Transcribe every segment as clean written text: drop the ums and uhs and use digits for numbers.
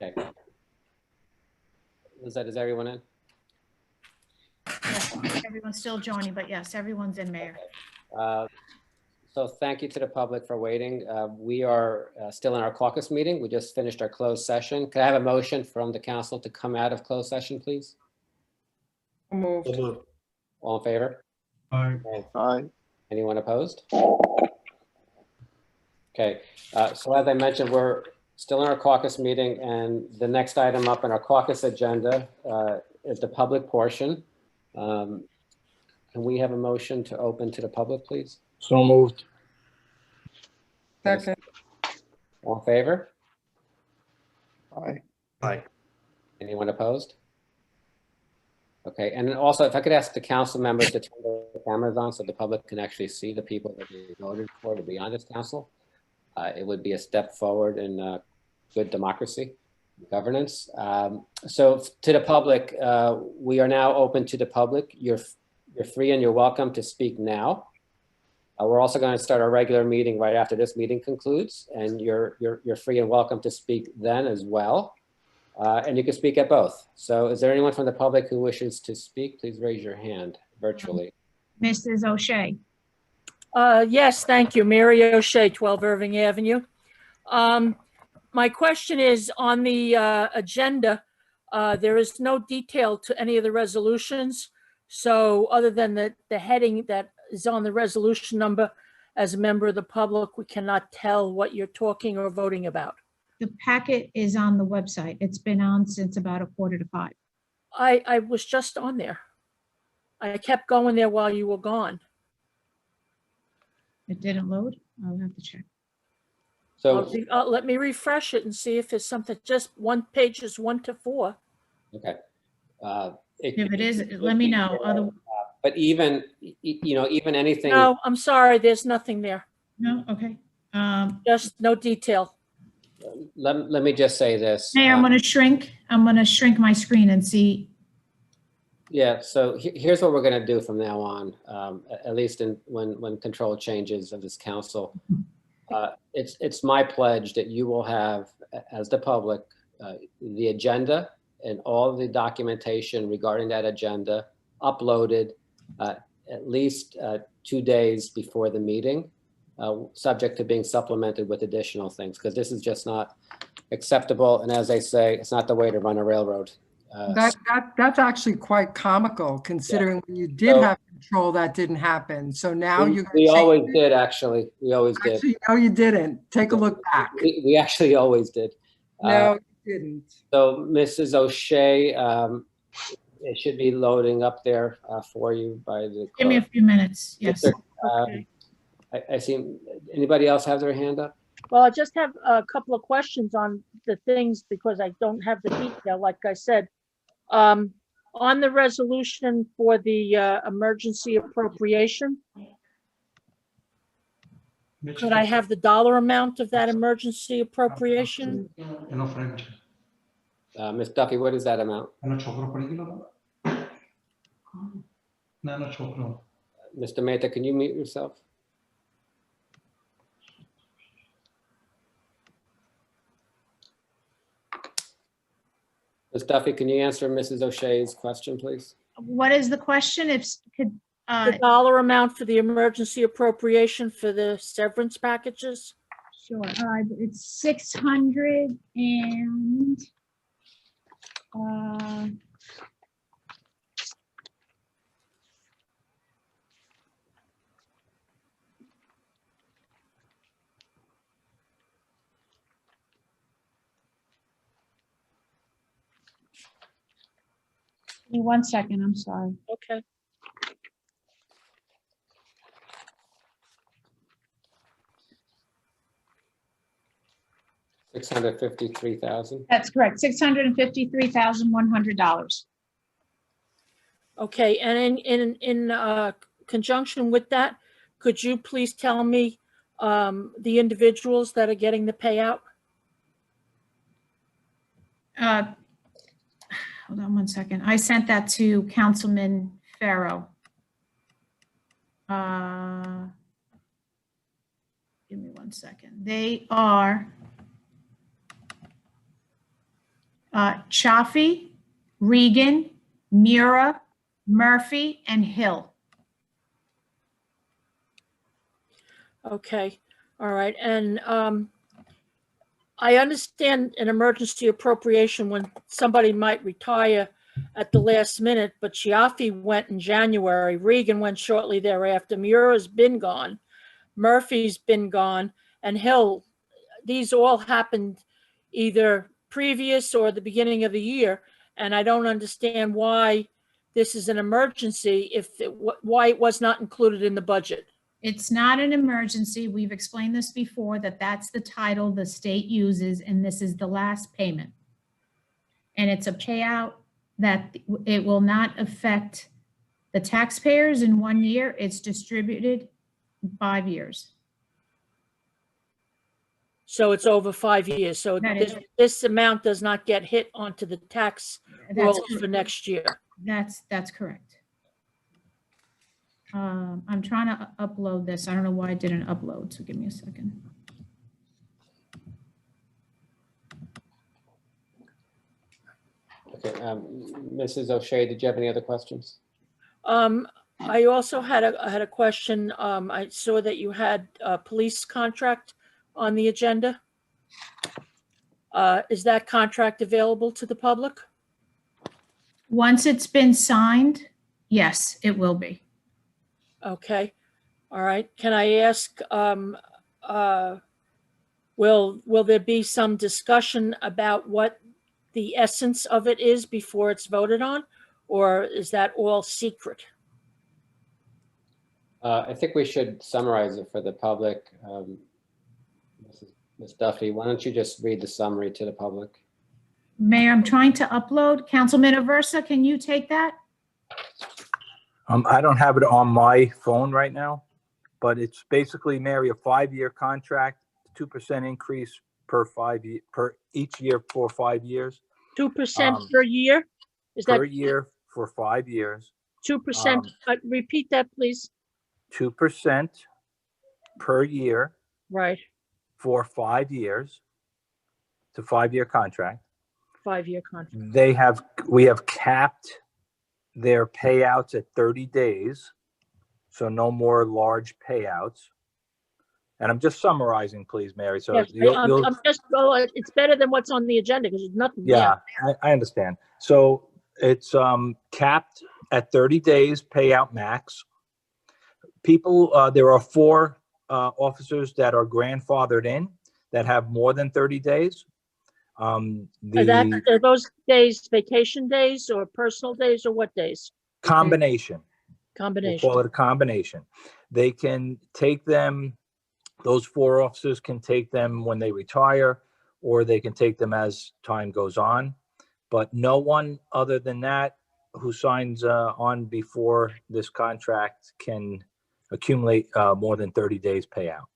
Okay. Lizette, is everyone in? Yes, everyone's still joining, but yes, everyone's in, Mayor. So thank you to the public for waiting. We are still in our caucus meeting. We just finished our closed session. Could I have a motion from the council to come out of closed session, please? Moved. All in favor? Aye. Aye. Anyone opposed? Okay, so as I mentioned, we're still in our caucus meeting, and the next item up on our caucus agenda is the public portion. Can we have a motion to open to the public, please? So moved. Second. All in favor? Aye. Aye. Anyone opposed? Okay, and then also if I could ask the council members to turn their cameras on so the public can actually see the people that they voted for to be on this council. It would be a step forward in good democracy, governance. So to the public, we are now open to the public. You're free and you're welcome to speak now. We're also going to start our regular meeting right after this meeting concludes, and you're free and welcome to speak then as well. And you can speak at both. So is there anyone from the public who wishes to speak? Please raise your hand virtually. Mrs. O'Shea. Yes, thank you. Mary O'Shea, 12 Irving Avenue. My question is on the agenda, there is no detail to any of the resolutions. So other than the heading that is on the resolution number, as a member of the public, we cannot tell what you're talking or voting about. The packet is on the website. It's been on since about 4:45. I was just on there. I kept going there while you were gone. It didn't load? I'll have to check. So, Let me refresh it and see if it's something, just pages 1 to 4. okay. If it is, let me know. But even, even anything. No, I'm sorry, there's nothing there. No, okay. Just no detail. Let me just say this. Mayor, I'm going to shrink my screen and see. Yeah, so here's what we're going to do from now on, at least when control changes of this council. It's my pledge that you will have, as the public, the agenda and all the documentation regarding that agenda uploaded at least 2 days before the meeting, subject to being supplemented with additional things, because this is just not acceptable. And as I say, it's not the way to run a railroad. That's actually quite comical, considering when you did have control, that didn't happen. So now we always did, actually. We always did. Actually, no, you didn't. Take a look back. We actually always did. No, you didn't. So Mrs. O'Shea, it should be loading up there for you by the clerk. Give me a few minutes. Yes. Okay. I see. Anybody else have their hand up? Well, I just have a couple of questions on the things because I don't have the detail, like I said. On the resolution for the emergency appropriation, could I have the dollar amount of that emergency appropriation? Ms. Duffy, what is that amount? Mr. Mehta, can you mute yourself? Ms. Duffy, can you answer Mrs. O'Shea's question, please? What is the question? The dollar amount for the emergency appropriation for the severance packages? Sure. It's 600 and give me 1 second. I'm sorry. Okay. $653,000. That's correct. $653,100. Okay, and in conjunction with that, could you please tell me the individuals that are getting the payout? Hold on 1 second. I sent that to Councilman Farrow. Give me 1 second. They are Chaffee, Regan, Mura, Murphy, and Hill. Okay, all right. And I understand an emergency appropriation when somebody might retire at the last minute, but Chiaffi went in January. Regan went shortly thereafter. Mura's been gone. Murphy's been gone. And Hill, these all happened either previous or the beginning of the year. And I don't understand why this is an emergency why it was not included in the budget. It's not an emergency. We've explained this before, that that's the title the state uses, and this is the last payment. And it's a payout that it will not affect the taxpayers in 1 year. It's distributed 5 years. So it's over 5 years. So That is- this amount does not get hit onto the tax rolls for next year. That's correct. I'm trying to upload this. I don't know why it didn't upload, so give me a second. Okay, Mrs. O'Shea, did you have any other questions? I also had a question. I saw that you had a police contract on the agenda. Is that contract available to the public? Once it's been signed, yes, it will be. Okay, all right. Can I ask, will there be some discussion about what the essence of it is before it's voted on? Or is that all secret? I think we should summarize it for the public. Ms. Duffy, why don't you just read the summary to the public? Mayor, I'm trying to upload. Councilman Aversa, can you take that? I don't have it on my phone right now, but it's basically, Mary, a 5-year contract, 2% increase per each year for 5 years. 2% per year? Is that Per year for 5 years. 2%? Repeat that, please. 2% per year Right, for 5 years. It's a 5-year contract. 5-year contract. We have capped their payouts at 30 days. So no more large payouts. And I'm just summarizing, please, Mary. So Yes, I'm just, it's better than what's on the agenda because there's nothing. yeah, I understand. So it's capped at 30 days payout max. People, there are 4 officers that are grandfathered in that have more than 30 days. Are those days vacation days or personal days or what days? Combination. We'll Combination. call it a combination. They can take them, those 4 officers can take them when they retire, or they can take them as time goes on. But no one other than that who signs on before this contract can accumulate more than 30 days payout.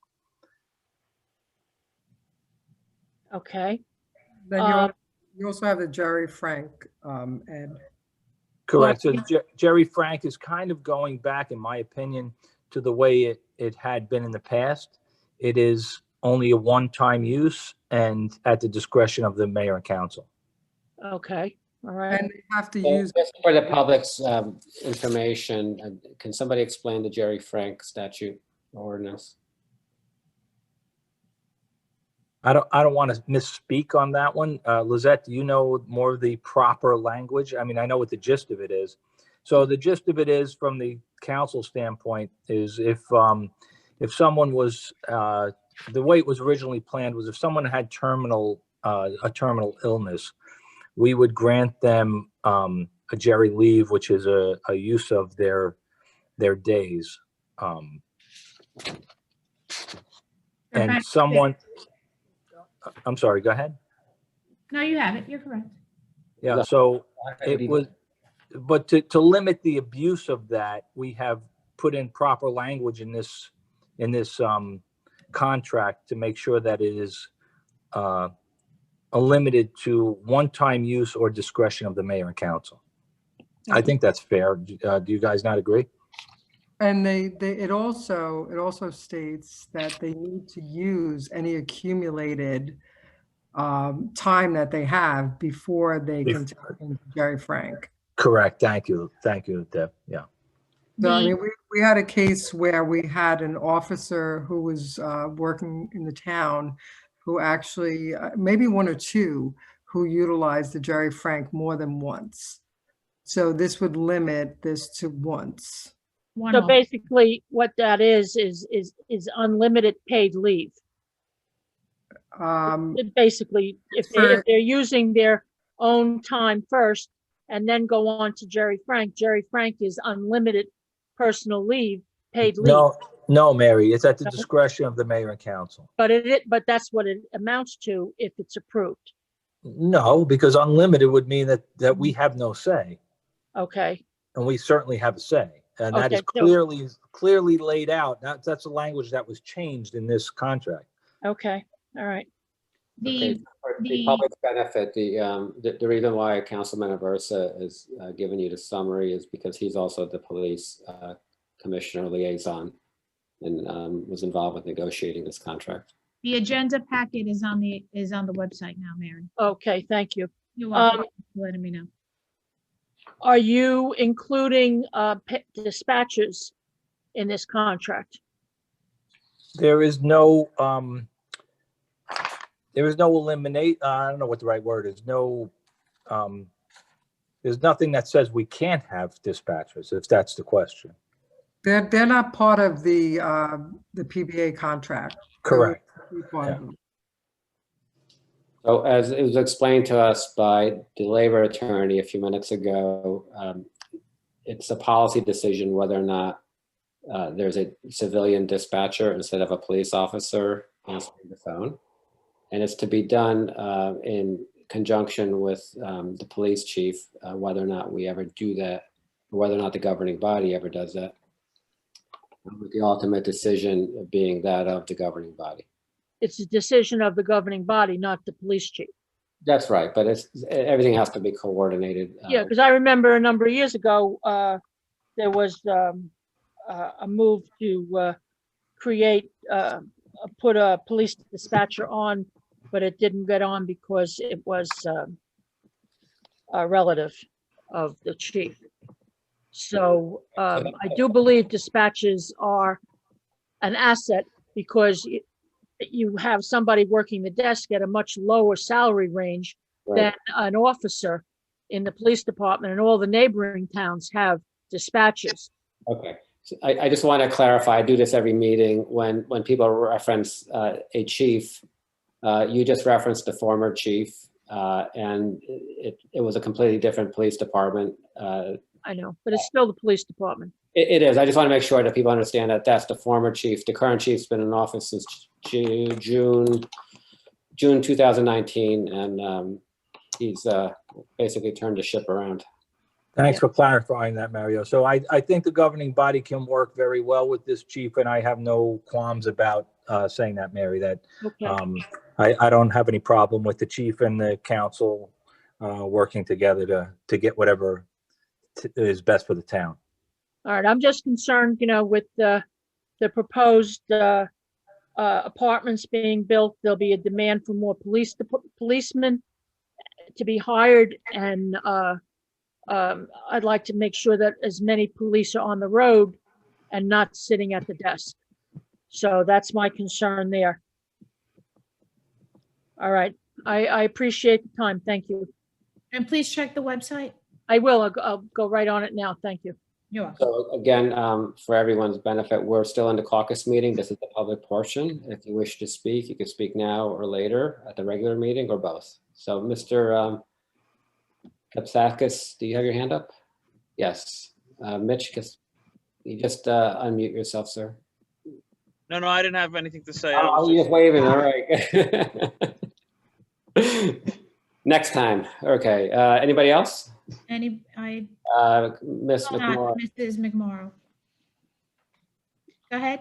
Okay. Then you also have the Jerry Frank, Ed. Correct. So Jerry Frank is kind of going back, in my opinion, to the way it had been in the past. It is only a one-time use and at the discretion of the mayor and council. Okay, all right. And they have to So use, just for the public's information, can somebody explain the Jerry Frank statute ordinance? I don't want to misspeak on that one. Lizette, do you know more of the proper language? I mean, I know what the gist of it is. So the gist of it is, from the council standpoint, is if someone was, the way it was originally planned was if someone had a terminal illness, we would grant them a Jerry leave, which is a use of their days. And someone, I'm sorry, go ahead. No, you have it. You're correct. Yeah, so it was, but to limit the abuse of that, we have put in proper language in this contract to make sure that it is limited to one-time use or discretion of the mayor and council. I think that's fair. Do you guys not agree? and it also states that they need to use any accumulated time that they have before they can take it to Jerry Frank. Correct. Thank you, Deb. Yeah. So, I The- mean, we had a case where we had an officer who was working in the town who actually, maybe one or two, who utilized the Jerry Frank more than once. So this would limit this to once. one So off. basically what that is unlimited paid leave. Basically, if they're using their own time first and then go on to Jerry Frank is unlimited personal leave, paid leave. No, Mary, it's at the discretion of the mayor and council. But but that's what it amounts to if it's approved. No, because unlimited would mean that we have no say, Okay, and we certainly have a say. And that is Okay, so- clearly laid out. That's the language that was changed in this contract. okay, all right. Okay, The, for the the, public's benefit, the reason why Councilman Aversa is giving you the summary is because he's also the police commissioner liaison and was involved with negotiating this contract. the agenda packet is on the website now, Mary. Okay, thank you. You're welcome for letting me know. Are you including dispatchers in this contract? There is no eliminate. I don't know what the right word is. No, there's nothing that says we can't have dispatchers, if that's the question. They're not part of the PBA contract. Correct. They're part of them. So as it was explained to us by the labor attorney a few minutes ago, it's a policy decision whether or not there's a civilian dispatcher instead of a police officer answering the phone. And it's to be done in conjunction with the police chief, whether or not we ever do that, or whether or not the governing body ever does that. With the ultimate decision being that of the governing body. It's a decision of the governing body, not the police chief. That's right, but everything has to be coordinated. Yeah, because I remember a number of years ago, there was a move to put a police dispatcher on, but it didn't get on because it was a relative of the chief. So I do believe dispatches are an asset because you have somebody working the desk at a much lower salary range than an officer in the police department, and all the neighboring towns have dispatches. Okay, so I just want to clarify, I do this every meeting, when people reference a chief, you just referenced the former chief, and it was a completely different police department. I know, but it's still the police department. It is. I just want to make sure that people understand that that's the former chief. The current chief's been in office since June 2019, and he's basically turned the ship around. Thanks for clarifying that, Mario. So I think the governing body can work very well with this chief, and I have no qualms about saying that, Mary, that Okay. I don't have any problem with the chief and the council working together to get whatever is best for the town. All right, I'm just concerned, with the proposed apartments being built. There'll be a demand for more policemen to be hired, and I'd like to make sure that as many police are on the road and not sitting at the desk. So that's my concern there. All right, I appreciate the time. Thank you. And please check the website. I will. I'll go right on it now. Thank you. You're welcome. So again, for everyone's benefit, we're still in the caucus meeting. This is the public portion. If you wish to speak, you can speak now or later at the regular meeting or both. So Mr. Kapsakis, do you have your hand up? Yes. Mitch, you just unmute yourself, sir. No, I didn't have anything to say. Oh, you're just waving, all right. Next time, okay. Anybody else? Miss McMorrow. Mrs. McMorrow. Go ahead.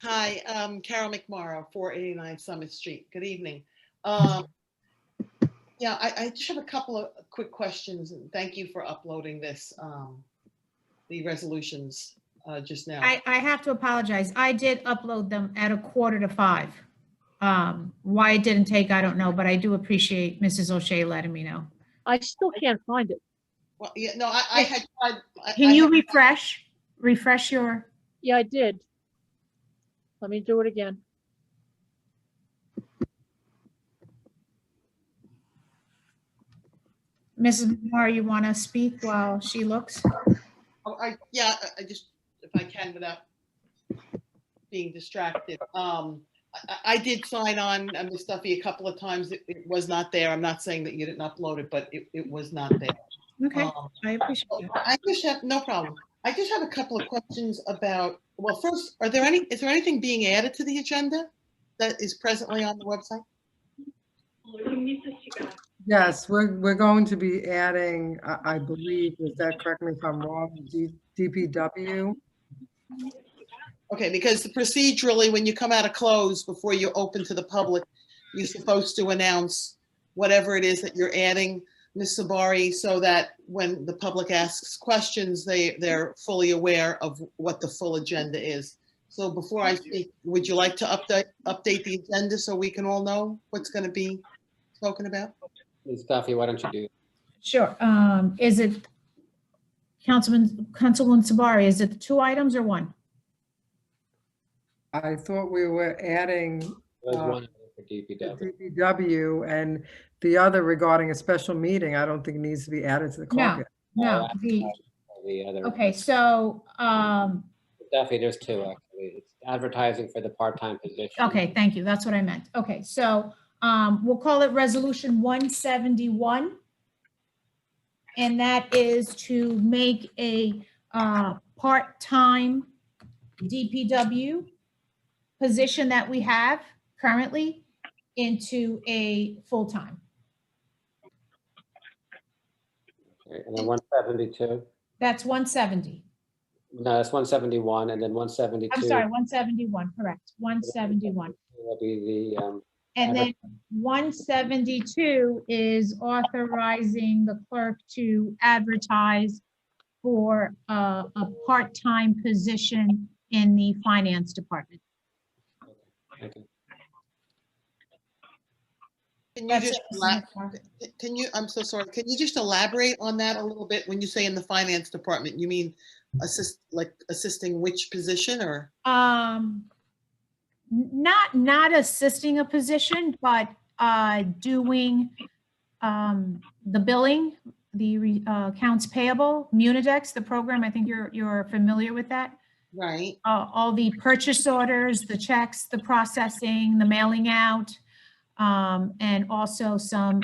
Hi, Carol McMorrow, 489 Summit Street. Good evening. Yeah, I just have a couple of quick questions, and thank you for uploading this, the resolutions just now. I have to apologize. I did upload them at 4:45. Why it didn't take, I don't know, but I do appreciate Mrs. O'Shea letting me know. I still can't find it. Well, yeah, no, I had tried. Can you refresh your, Yeah, I did. Let me do it again. Mrs. Moore, you want to speak while she looks? Yeah, I just, if I can without being distracted. I did sign on, Ms. Duffy, a couple of times. It was not there. I'm not saying that you didn't upload it, but it was not there. Okay, I appreciate it. I just have, no problem. I just have a couple of questions about, well, first, is there anything being added to the agenda that is presently on the website? Yes, we're going to be adding, I believe, is that, correct me if I'm wrong, DPW? Okay, because procedurally, when you come out of close, before you open to the public, you're supposed to announce whatever it is that you're adding, Ms. Sabari, so that when the public asks questions, they're fully aware of what the full agenda is. So before I speak, would you like to update the agenda so we can all know what's going to be spoken about? Ms. Duffy, why don't you do? Sure. Is it Councilwoman Sabari, is it the 2 items or 1? I thought we were adding There's one for DPW. DPW and the other regarding a special meeting. I don't think it needs to be added to the caucus. No, The other. okay, so, Duffy, there's 2 actually. It's advertising for the part-time position. okay, thank you. That's what I meant. Okay, so we'll call it Resolution 171. And that is to make a part-time DPW position that we have currently into a full-time. Okay, and then 172. That's 170. No, that's 171, and then 172. I'm sorry, 171, correct, 171. Will be the And then 172 is authorizing the clerk to advertise for a part-time position in the finance department. thank you. Can you That's just, I'm so sorry, can you just elaborate on that a little bit? When you say in the finance department, you mean assisting which position, or? Not assisting a position, but doing the billing, the accounts payable, Munidex, the program. I think you're familiar with that. Right. All the purchase orders, the checks, the processing, the mailing out, and also some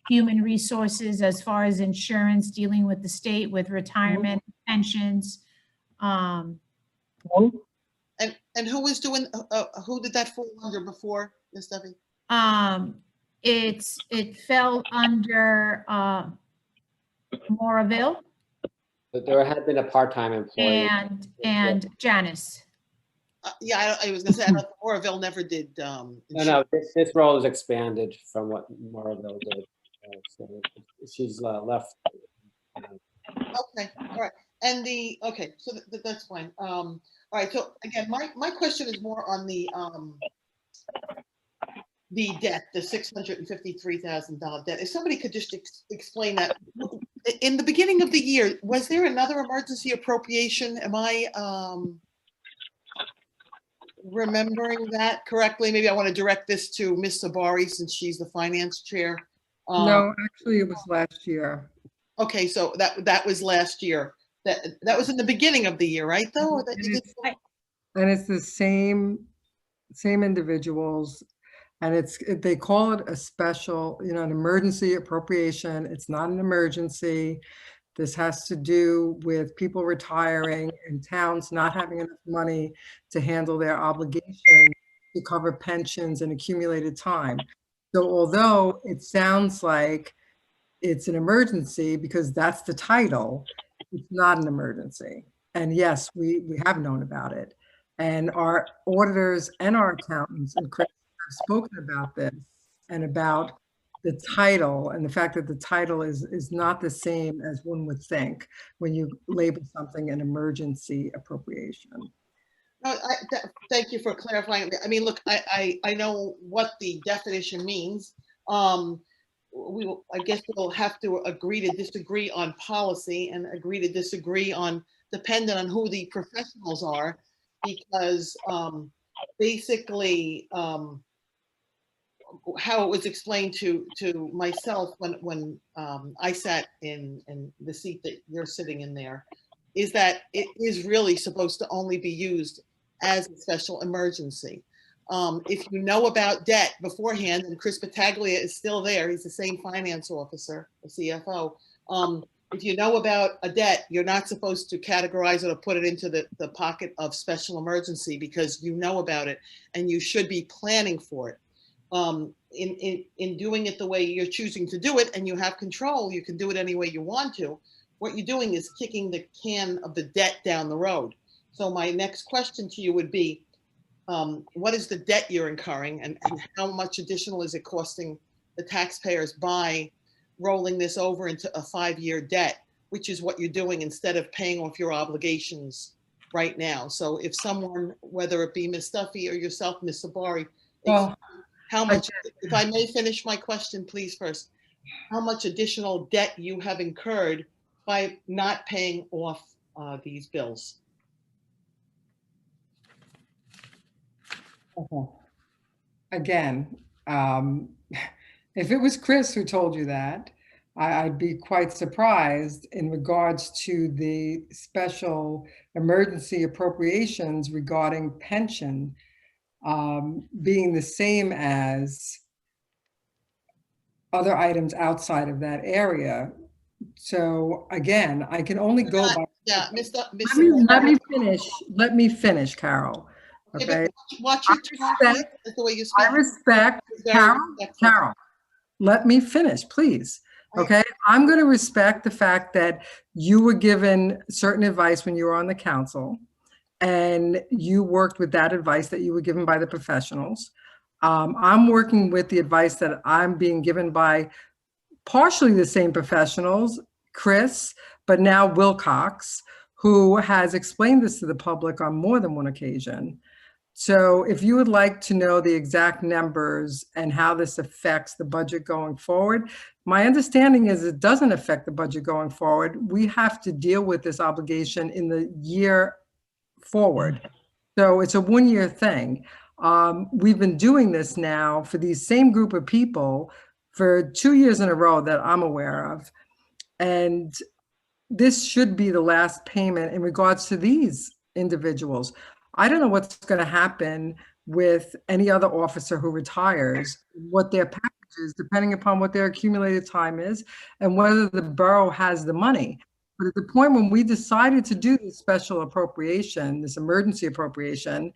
human resources as far as insurance, dealing with the state, with retirement, pensions. And who was doing, who did that fall under before, Ms. Duffy? It fell under Moraville But there had been a part-time employee. and Janice. Yeah, I was gonna say, I don't, Oroville never did. No, this role is expanded from what Moraville did. So she's left. Okay, all right. And okay, so that's fine. All right, so again, my question is more on the debt, the $653,000 debt. If somebody could just explain that. In the beginning of the year, was there another emergency appropriation? Am I remembering that correctly? Maybe I want to direct this to Ms. Sabari since she's the finance chair. No, actually, it was last year. Okay, so that was last year. That was in the beginning of the year, right? Though. And it's the same individuals, and they call it a special, an emergency appropriation. It's not an emergency. This has to do with people retiring and towns not having enough money to handle their obligation to cover pensions and accumulated time. So although it sounds like it's an emergency because that's the title, it's not an emergency. And yes, we have known about it. And our auditors and our accountants and critics have spoken about this and about the title and the fact that the title is not the same as one would think when you label something an emergency appropriation. No, thank you for clarifying. I mean, look, I know what the definition means. I guess we'll have to agree to disagree on policy and agree to disagree on, dependent on who the professionals are, because basically, how it was explained to myself when I sat in the seat that you're sitting in there, is that it is really supposed to only be used as a special emergency. If you know about debt beforehand, and Chris Battaglia is still there, he's the same finance officer, the CFO. If you know about a debt, you're not supposed to categorize it or put it into the pocket of special emergency, because you know about it and you should be planning for it. In doing it the way you're choosing to do it, and you have control, you can do it any way you want to. What you're doing is kicking the can of the debt down the road. So my next question to you would be, what is the debt you're incurring, and how much additional is it costing the taxpayers by rolling this over into a 5-year debt, which is what you're doing instead of paying off your obligations right now. So if someone, whether it be Ms. Duffy or yourself, Ms. Sabari, Well, how much, if I may finish my question, please, first, how much additional debt you have incurred by not paying off these bills? Again, if it was Chris who told you that, I'd be quite surprised in regards to the special emergency appropriations regarding pension being the same as other items outside of that area. So again, I can only go by. Yeah, Let me finish, Carol. Okay. Watch your tone. That's the way you speak. I respect, Carol, let me finish, please. Okay, I'm going to respect the fact that you were given certain advice when you were on the council, and you worked with that advice that you were given by the professionals. I'm working with the advice that I'm being given by partially the same professionals, Chris, but now Wilcox, who has explained this to the public on more than one occasion. So if you would like to know the exact numbers and how this affects the budget going forward, my understanding is it doesn't affect the budget going forward. We have to deal with this obligation in the year forward. So it's a one-year thing. We've been doing this now for these same group of people for 2 years in a row that I'm aware of. And this should be the last payment in regards to these individuals. I don't know what's going to happen with any other officer who retires, what their package is, depending upon what their accumulated time is and whether the borough has the money. But at the point when we decided to do this special appropriation, this emergency appropriation,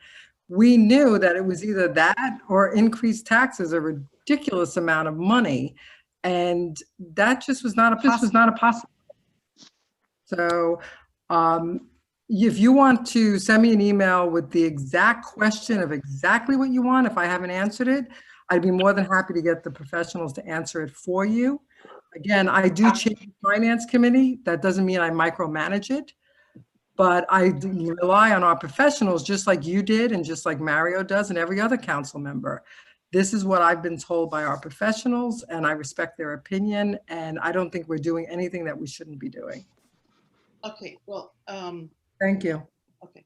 we knew that it was either that or increased taxes, a ridiculous amount of money. And that just was not a possibility. So if you want to send me an email with the exact question of exactly what you want, if I haven't answered it, I'd be more than happy to get the professionals to answer it for you. Again, I do chair the finance committee. That doesn't mean I micromanage it, but I rely on our professionals just like you did and just like Mario does and every other council member. This is what I've been told by our professionals, and I respect their opinion, and I don't think we're doing anything that we shouldn't be doing. Okay, well, thank you. Okay,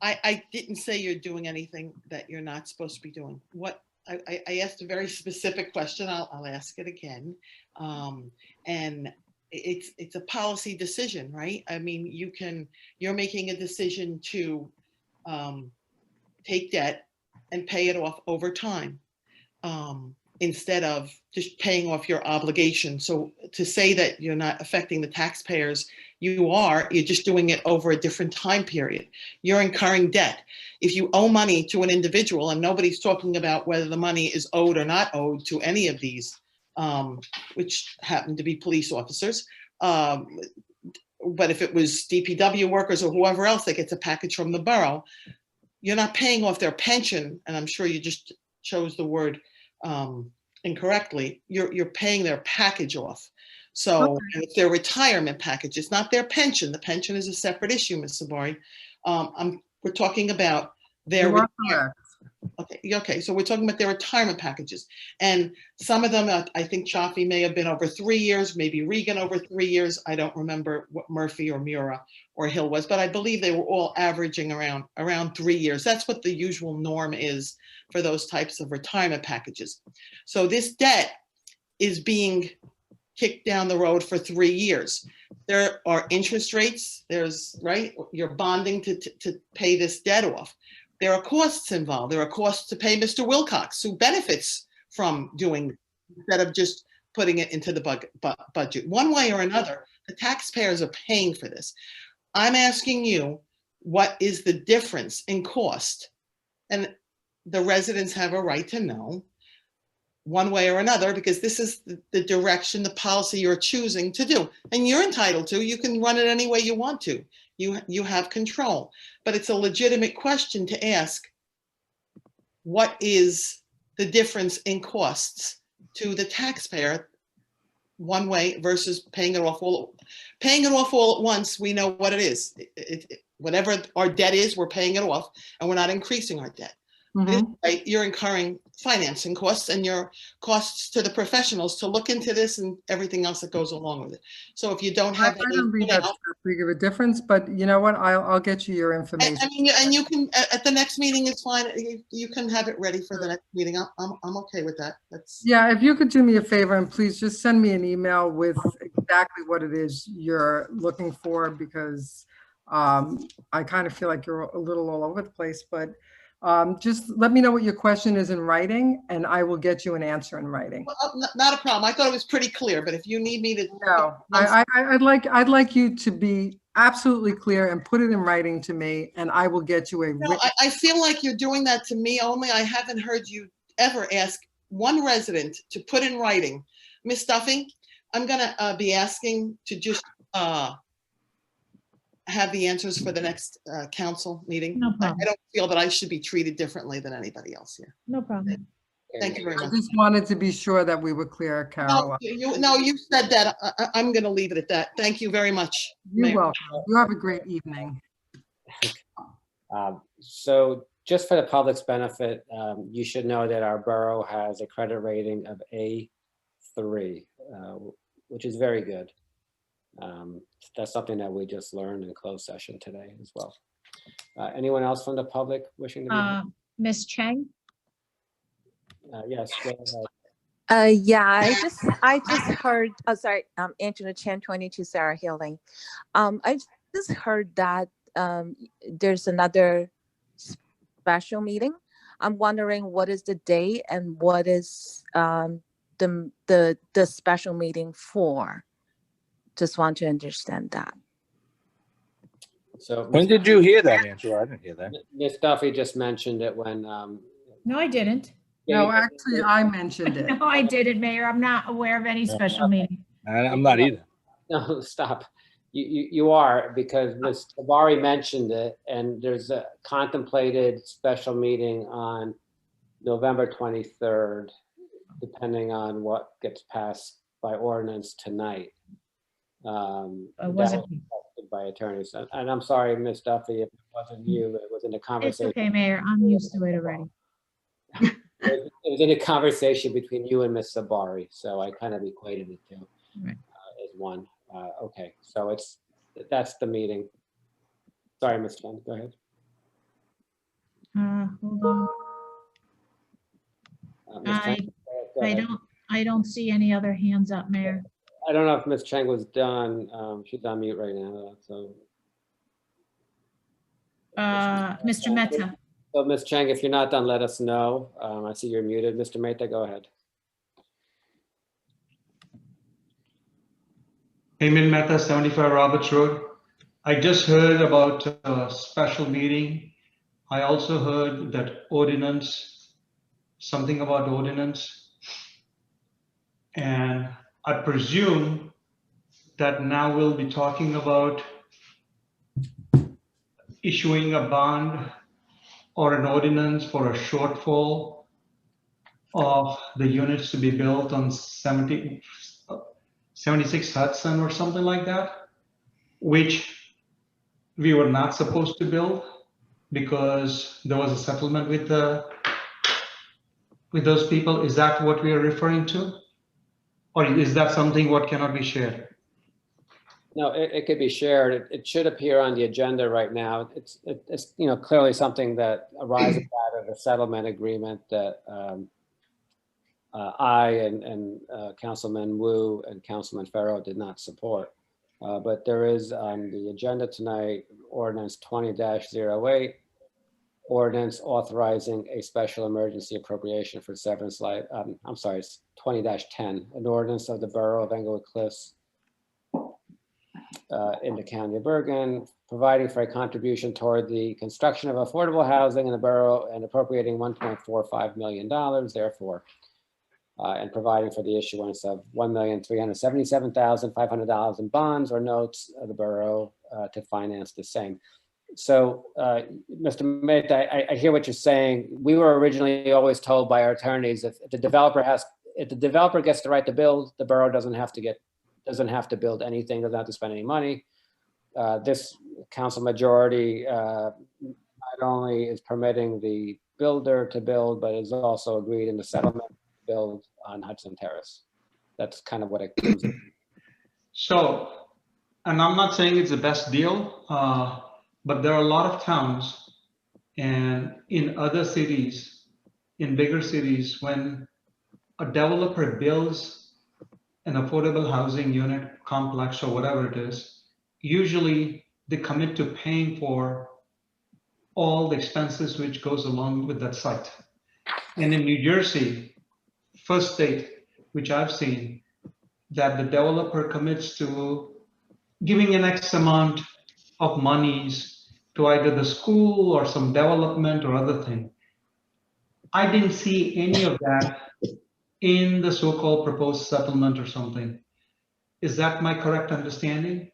I didn't say you're doing anything that you're not supposed to be doing. What I asked a very specific question. I'll ask it again, and it's a policy decision, right? I mean, you're making a decision to take debt and pay it off over time, instead of just paying off your obligation. So to say that you're not affecting the taxpayers, you're just doing it over a different time period. You're incurring debt. If you owe money to an individual, and nobody's talking about whether the money is owed or not owed to any of these, which happen to be police officers, but if it was DPW workers or whoever else that gets a package from the borough, you're not paying off their pension, and I'm sure you just chose the word incorrectly. You're paying their package off. So okay. It's their retirement package. It's not their pension. The pension is a separate issue, Ms. Sabari. We're talking about their You are retirement. correct. Okay, so we're talking about their retirement packages. And some of them, I think Chaffee may have been over 3 years, maybe Regan over 3 years. I don't remember what Murphy or Mura or Hill was, but I believe they were all averaging around 3 years. That's what the usual norm is for those types of retirement packages. So this debt is being kicked down the road for 3 years. There are interest rates, right? You're bonding to pay this debt off. There are costs involved. There are costs to pay Mr. Wilcox, who benefits from doing, instead of just putting it into the budget. One way or another, the taxpayers are paying for this. I'm asking you, what is the difference in cost? And the residents have a right to know, one way or another, because this is the direction, the policy you're choosing to do. And you're entitled to. You can run it any way you want to. You have control. But it's a legitimate question to ask, what is the difference in costs to the taxpayer one way versus paying it off all at once? We know what it is. Whatever our debt is, we're paying it off, and we're not increasing our debt. This way, you're incurring financing costs and your costs to the professionals to look into this and everything else that goes along with it. So if you don't have, I don't think that's that big of a difference, but you know what? I'll get you your information. I mean, and you can at the next meeting. It's fine. You can have it ready for the next meeting. I'm okay with that. Yeah. If you could do me a favor and please just send me an email with exactly what it is you're looking for, because I kind of feel like you're a little all over the place, but just let me know what your question is in writing, and I will get you an answer in writing. Well, not a problem. I thought it was pretty clear, but if you need me to, no, I'd like you to be absolutely clear and put it in writing to me, and I will get you a written. No, I feel like you're doing that to me only. I haven't heard you ever ask one resident to put in writing. Miss Duffy, I'm gonna be asking to just have the answers for the next council meeting. No problem. I don't feel that I should be treated differently than anybody else here. No problem. Thank you very I much. just wanted to be sure that we were clear, Caroline. No, you said that. I'm going to leave it at that. Thank you very much. You're Mayor. welcome. You have a great evening. So just for the public's benefit, you should know that our borough has a credit rating of A3, which is very good. That's something that we just learned in closed session today as well. Anyone else from the public wishing to be? Ms. Chang? Yes, go ahead. Yeah, I just heard, oh, sorry, Angela Chen, 22 Sarah Hill Lane. I just heard that there's another special meeting. I'm wondering what is the date and what is the special meeting for? Just want to understand that. So When did you hear that, Angela? I didn't hear that. Ms. Duffy just mentioned it when. No, I didn't. No, actually, I mentioned it. No, I didn't, Mayor. I'm not aware of any special meeting. I'm not either. No, stop. You are, because Ms. Tabari mentioned it, and there's a contemplated special meeting on November 23rd, depending on what gets passed by ordinance tonight. It wasn't. By attorneys, and I'm sorry, Ms. Duffy, if it wasn't you, it was in a It's conversation. okay, Mayor. I'm used to it already. It was in a conversation between you and Ms. Sabari, so I kind of equated the two Right. as one. Okay, so that's the meeting. Sorry, Ms. Chen, go ahead. Hold on. Ms. Cheng, go ahead. I don't see any other hands up, Mayor. I don't know if Ms. Cheng was done. She's on mute right now, so. Mr. Mehta. So Ms. Cheng, if you're not done, let us know. I see you're muted. Mr. Mehta, go ahead. Heyman Mehta, 75 Roberts Road. I just heard about a special meeting. I also heard that ordinance, something about ordinance. And I presume that now we'll be talking about issuing a bond or an ordinance for a shortfall of the units to be built on 76 Hudson or something like that, which we were not supposed to build. because there was a settlement with those people. Is that what we are referring to? Or is that something what cannot be shared? No, it could be shared. It should appear on the agenda right now. It's clearly something that arises out of a settlement agreement that I and Councilman Wu and Councilman Farrow did not support. But there is on the agenda tonight, ordinance 20-08, ordinance authorizing a special emergency appropriation for severance I'm sorry, it's 20-10, an ordinance of the Borough of Englewood Cliffs in the County of Bergen, providing for a contribution toward the construction of affordable housing in the borough and appropriating $1.45 million, therefore, and providing for the issuance of $1,377,500 in bonds or notes of the borough to finance the same. So, Mr. Mehta, I hear what you're saying. We were originally always told by our attorneys if the developer gets the right to build, the borough doesn't have to build anything, doesn't have to spend any money. This council majority not only is permitting the builder to build, but is also agreed in the settlement to build on Hudson Terrace. That's kind of what it comes to. So, and I'm not saying it's the best deal, but there are a lot of towns and in other cities, in bigger cities, when a developer builds an affordable housing unit complex or whatever it is, usually they commit to paying for all the expenses which goes along with that site. And in New Jersey, first state, which I've seen, that the developer commits to giving an X amount of monies to either the school or some development or other thing. I didn't see any of that in the so-called proposed settlement or something. Is that my correct understanding?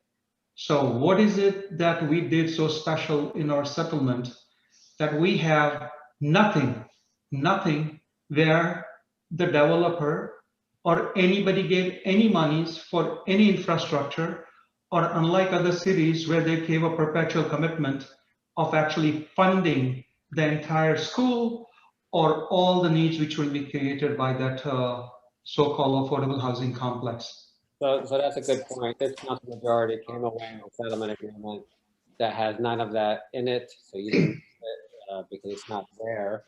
So what is it that we did so special in our settlement that we have nothing where the developer or anybody gave any monies for any infrastructure, or unlike other cities where they gave a perpetual commitment of actually funding the entire school or all the needs which will be created by that so-called affordable housing complex. So that's a good point. This council majority came away with a settlement agreement that has none of that in it. So you didn't because it's not there.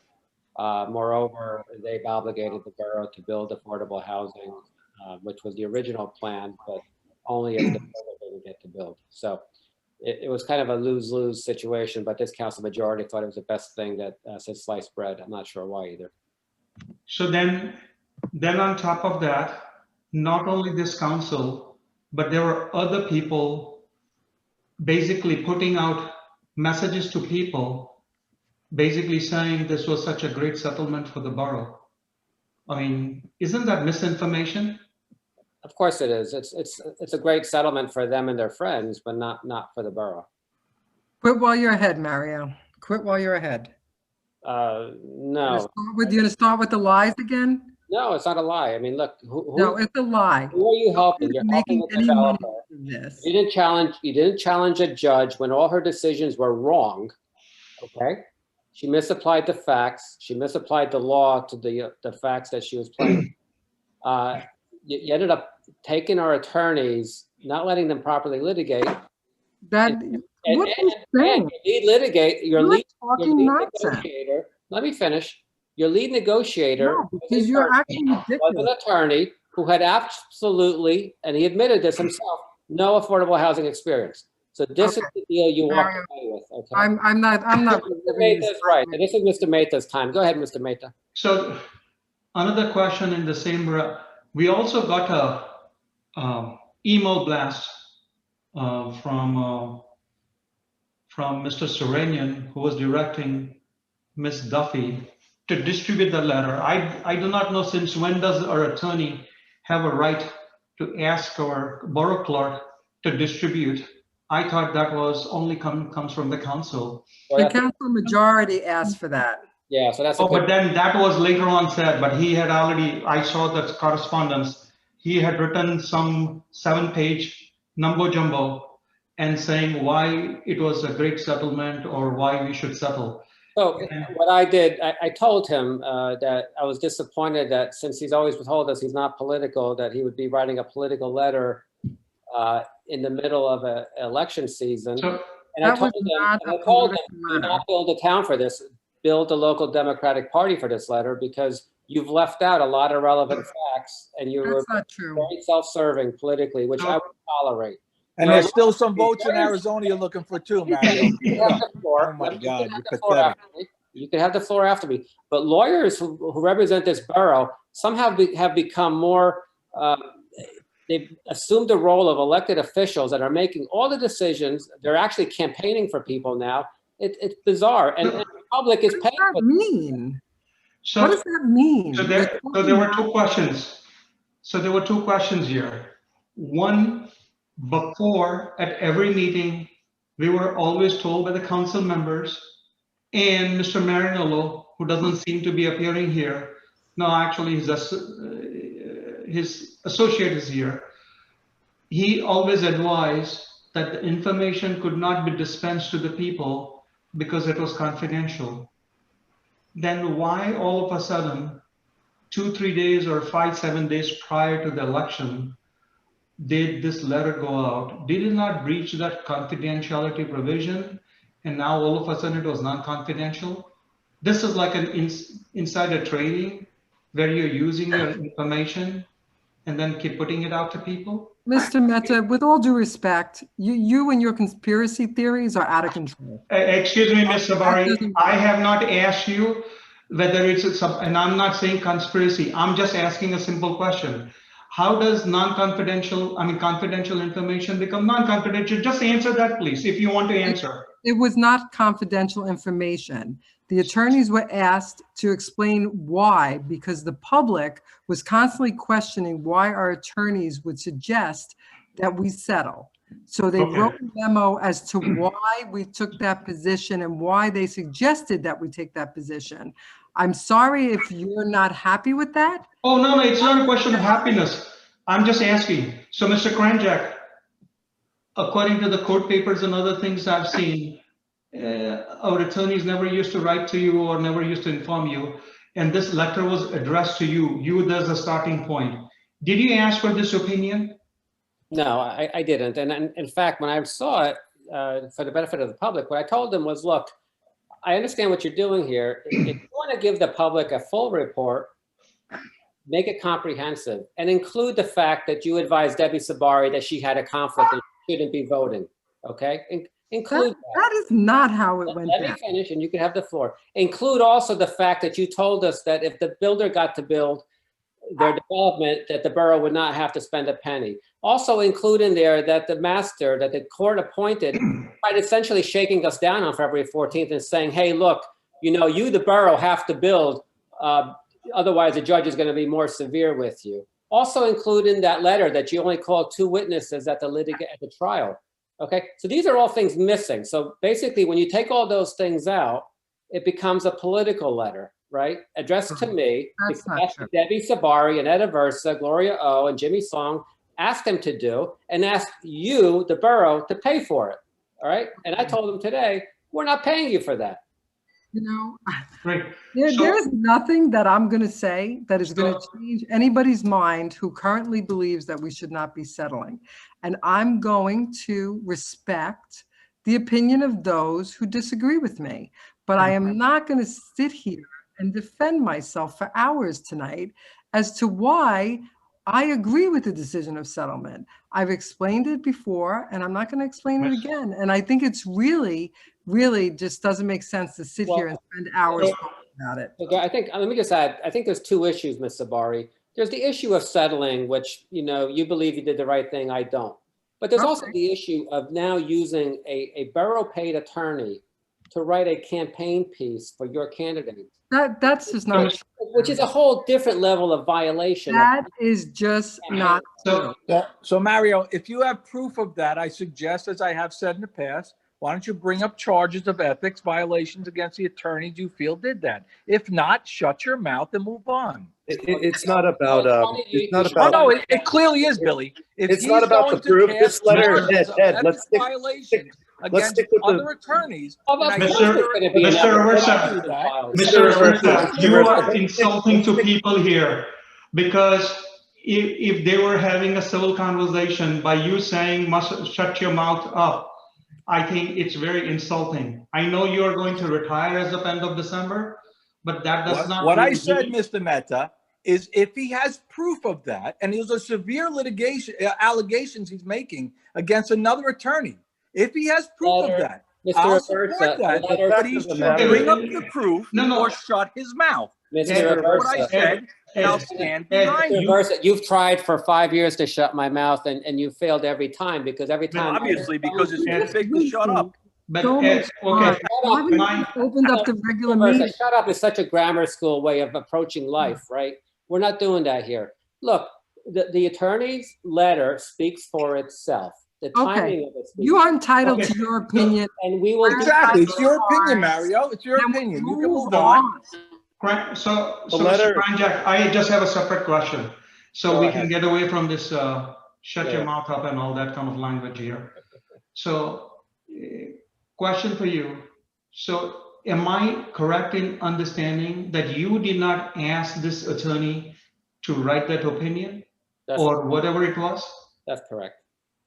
Moreover, they've obligated the borough to build affordable housing, which was the original plan, but only if the borough didn't get to build. So it was kind of a lose-lose situation, but this council majority thought it was the best thing that since sliced bread. I'm not sure why either. So then on top of that, not only this council, but there were other people basically putting out messages to people, basically saying this was such a great settlement for the borough. I mean, isn't that misinformation? Of course it is. It's a great settlement for them and their friends, but not for the borough. Quit while you're ahead, Mario. Quit while you're ahead. No. You're going to start with the lies again? No, it's not a lie. I mean, look, No, it's a lie. who are you helping? You're helping the any money developer. from this. You didn't challenge a judge when all her decisions were wrong. Okay? She misapplied the facts. She misapplied the law to the facts that she was playing. You ended up taking our attorneys, not letting them properly litigate. That And what is saying? your lead litigate, your You're lead talking nonsense. negotiator. Let me finish. Your lead negotiator No, because you're acting was ridiculous. an attorney who had absolutely, and he admitted this himself, no affordable housing experience. So this is the deal you walked Mario, away with. Okay. I'm not. Mr. Mehta's right. And this is Mr. Mehta's time. Go ahead, Mr. Mehta. So another question in the same, we also got a email blast from Mr. Serenian, who was directing Ms. Duffy to distribute the letter. I do not know since when does our attorney have a right to ask our borough clerk to distribute. I thought that was only comes from the council. Well, The council majority asked for that. yeah, so that's Oh, but then that was later on said, but he had already, I saw the correspondence. He had written some 7-page numbo jumbo and saying why it was a great settlement or why we should settle. So what I did, I told him that I was disappointed that since he's always told us he's not political, that he would be writing a political letter in the middle of an election season. So, And I That told was him, not and a I told him, political do letter. not build a town for this. Build a local Democratic Party for this letter, because you've left out a lot of relevant facts and you were That's not true. very self-serving politically, which I would tolerate. And So- there's still some votes in Arizona you're looking for too, Mario. You can have the floor. Oh my You can God, have you're the floor pathetic. after me. You can have the floor after me. But lawyers who represent this borough somehow have become more, they've assumed the role of elected officials that are making all the decisions. They're actually campaigning for people now. It's bizarre. And the public is What paying does for that mean? so, What does that mean? so You're there talking were about- two questions. So there were two questions here. One, before at every meeting, we were always told by the council members and Mr. Marinello, who doesn't seem to be appearing here. No, actually his associate is here. He always advised that the information could not be dispensed to the people because it was confidential. Then why all of a sudden, 2-3 days or 5-7 days prior to the election, did this letter go out? Did it not breach that confidentiality provision? And now all of a sudden it was non-confidential? This is like an insider trading where you're using your information and then keep putting it out to people? Mr. Mehta, with all due respect, you and your conspiracy theories are out of control. Excuse me, Ms. Sabari, doesn't- I have not asked you whether it's and I'm not saying conspiracy. I'm just asking a simple question. How does confidential information become non-confidential? Just answer that, please, if you want to answer. It was not confidential information. The attorneys were asked to explain why, because the public was constantly questioning why our attorneys would suggest that we settle. So they Okay. wrote a memo as to why we took that position and why they suggested that we take that position. I'm sorry if you're not happy with that. Oh, no, it's not a question of happiness. I'm just asking. So, Mr. Kranjak, according to the court papers and other things I've seen, our attorneys never used to write to you or never used to inform you. And this letter was addressed to you. You, there's a starting point. Did you ask for this opinion? No, I didn't. And in fact, when I saw it, for the benefit of the public, what I told them was, look, I understand what you're doing here. If you want to give the public a full report, make it comprehensive and include the fact that you advised Debbie Sabari that she had a conflict and she shouldn't be voting. Okay? Include that. That is not how it went Let me down. finish and you can have the floor. Include also the fact that you told us that if the builder got to build their development, that the borough would not have to spend a penny. Also include in there that the master, that the court appointed, by essentially shaking us down on February 14th and saying, hey, look, you, the borough, have to build, otherwise the judge is going to be more severe with you. Also include in that letter that you only called 2 witnesses at the trial. Okay, so these are all things missing. So basically, when you take all those things out, it becomes a political letter, right? Addressed to me, That's not because true. Debbie Sabari and Etta Versa, Gloria O, and Jimmy Song asked them to do, and asked you, the borough, to pay for it. All right, and I told them today, we're not paying you for that. Great. There is nothing that I'm going to say that is going to change anybody's mind who currently believes that we should not be settling. And I'm going to respect the opinion of those who disagree with me. But I am not going to sit here and defend myself for hours tonight as to why I agree with the decision of settlement. I've explained it before, and I'm not going to explain it again. And I think it's really just doesn't make sense to sit here and spend hours talking about it. Okay, let me just add, I think there's 2 issues, Ms. Sabari. There's the issue of settling, which, you believe you did the right thing, I don't. But there's also the issue of now using a borough-paid attorney to write a campaign piece for your candidate. That's just not true. Which is a whole different level of violation. That is just not true. So Mario, if you have proof of that, I suggest, as I have said in the past, why don't you bring up charges of ethics violations against the attorneys you feel did that? If not, shut your mouth and move on. It's not about, it's not Oh, about, no, it clearly is, Billy. If it's he's not about the going to proof. cast This letter, charges of Ed, ethics let's stick, violations let's against stick with other the, attorneys, Well, then I of guess course Mr. there's gonna be Mr. another Aversa, lawsuit filed. Mr. Mr. Aversa, you are Let's insulting to stick- people here because if they were having a civil conversation by you saying must shut your mouth up, I think it's very insulting. I know you are going to retire as of end of December, but that does not. What I said, Mr. Mehta, is if he has proof of that, and there's a severe litigation, allegations he's making against another attorney, if he has proof of that, Mr. I'll Aversa, support that, the letter- but he should bring up the proof or shut his mouth. Mr. That's what I Aversa. said, and I'll stand behind Mr. you. Aversa, you've tried for 5 years to shut my mouth and you failed every time because every time. Obviously, because it's too big to shut up. But So Ed, much okay, Why haven't you opened up the regular Aversa, meeting? shut up is such a grammar school way of approaching life, right? We're not doing that here. Look, the attorney's letter speaks for itself. The timing of it speaks. You are entitled to your opinion. And we will. Exactly, it's your opinion, Mario, it's your Then opinion, you can move move on. So, The Mr. letter- Kranjak, I just have a separate question. So Go we ahead. can get away from this shut Yeah. your mouth up and all that kind of language here. So, question for you. So am I correct in understanding that you did not ask this attorney to write that opinion or whatever it was? That's correct.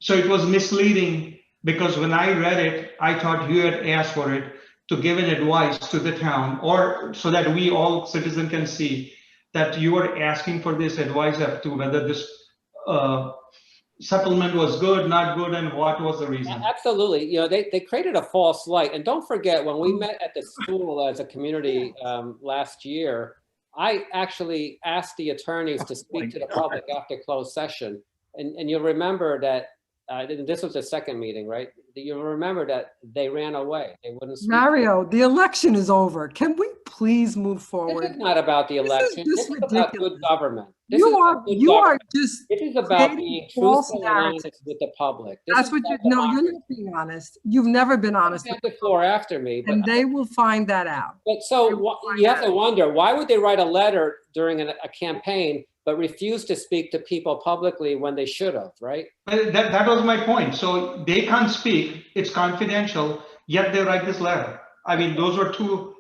So it was misleading because when I read it, I thought you had asked for it to give an advice to the town, or so that we all citizens can see that you were asking for this advice as to whether this settlement was good, not good, and what was the reason. Absolutely. You know, they created a false light. And don't forget, when we met at the school as a community last year, I actually asked the attorneys to speak to the public after closed session. And you'll remember that, this was the second meeting, right? You'll remember that they ran away. They wouldn't speak. Mario, the election is over. Can we please move This forward? is not about the election. This is about good government. This is about good You are government. just This is about creating being false truthful and narratives. honest with the public. This That's is what you, about no, you're democracy. not being honest. You've never been honest. You have the floor after me, but And they will find that out. But so you have to wonder, why would they write a letter during a campaign, but refuse to speak to people publicly when they should have, right? But that was my point. So they can't speak, it's confidential, yet they write this letter. I mean, those are two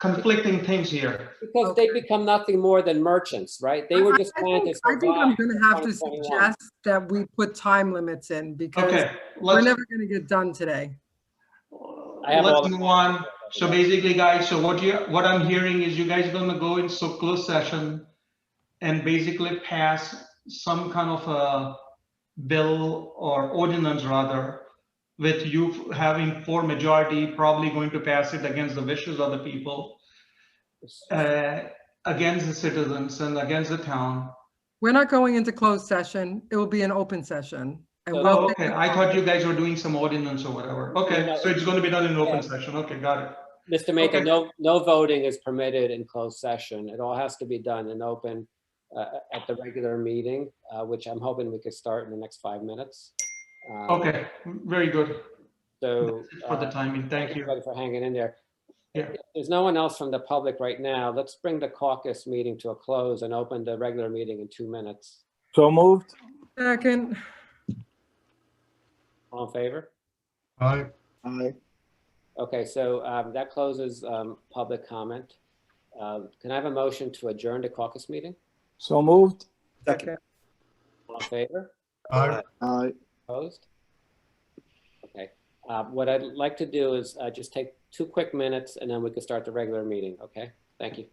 conflicting things here. Because they become nothing more than merchants, right? They were just trying to I think I'm survive. gonna have to 2021. suggest that we put time limits in because Okay, we're let's, never gonna get done today. I have all let's the- move on. So basically, guys, so what I'm hearing is you guys are gonna go into closed session and basically pass some kind of a bill or ordinance rather, with you having 4 majority, probably going to pass it against the wishes of the people, against the citizens and against the town. We're not going into closed session. It will be an open session. And So- we'll Oh, take okay. the I vote. thought you guys were doing some ordinance or whatever. Okay, No, so it's going to be done in open yeah. session. Okay, got it. Mr. Mehta, Okay. no voting is permitted in closed session. It all has to be done in open at the regular meeting, which I'm hoping we could start in the next 5 minutes. Okay, very good. So. For the timing, thank you. Everybody for hanging in there. Yeah. If there's no one else from the public right now, let's bring the caucus meeting to a close and open the regular meeting in 2 minutes. So moved. Second. All in favor? Aye. Okay, so that closes public comment. Can I have a motion to adjourn the caucus meeting? So moved. Second. All in favor? Aye. Opposed? Okay. What I'd like to do is just take 2 quick minutes and then we can start the regular meeting, okay? Thank you.